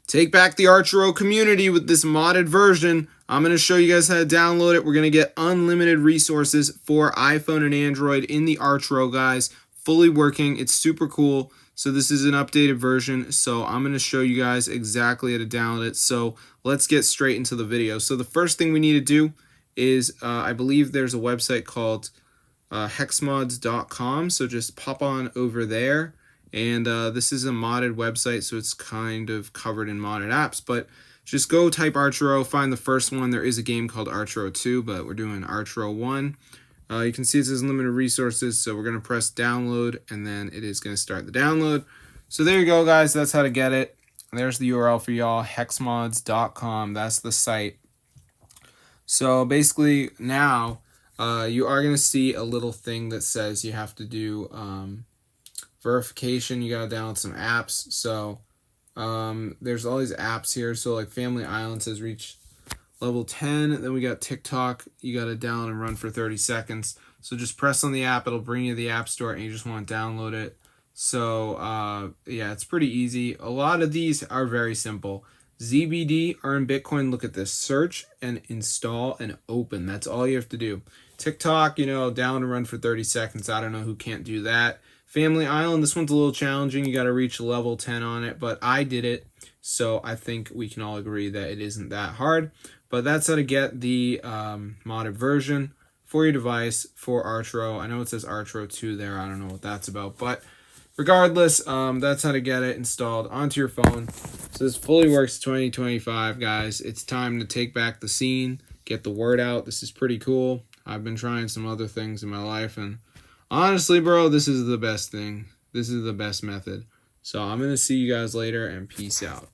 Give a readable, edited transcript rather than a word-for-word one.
take back the Archero community with this modded version. I'm going to show you guys how to download it. We're going to get unlimited resources for iPhone and Android in the Archero, guys. Fully working. It's super cool. So this is an updated version. So I'm going to show you guys exactly how to download it. So let's get straight into the video. So the first thing we need to do is, I believe there's a website called hexmods.com. So just pop on over there. And this is a modded website, so it's kind of covered in modded apps. But just go type Archero, find the first one. There is a game called Archero 2, but we're doing Archero 1. You can see it says limited resources, so we're going to press download, and then it is going to start the download. So there you go, guys. That's how to get it. There's the URL for y'all, hexmods.com. That's the site. So basically now you are going to see a little thing that says you have to do verification. You got to download some apps. So there's all these apps here. So like Family Island says reach level 10. Then we got TikTok. You got to download and run for 30 seconds. So just press on the app. It'll bring you to the app store and you just want to download it. So yeah, it's pretty easy. A lot of these are very simple. ZBD, earn Bitcoin. Look at this. Search and install and open. That's all you have to do. TikTok, down and run for 30 seconds. I don't know who can't do that. Family Island, this one's a little challenging. You got to reach level 10 on it, but I did it, so I think we can all agree that it isn't that hard. But that's how to get the modded version for your device for Archero. I know it says Archero 2 there. I don't know what that's about, but regardless, that's how to get it installed onto your phone. So this fully works 2025, guys. It's time to take back the scene, get the word out. This is pretty cool. I've been trying some other things in my life, and honestly, bro, this is the best thing. This is the best method. So I'm going to see you guys later, and peace out.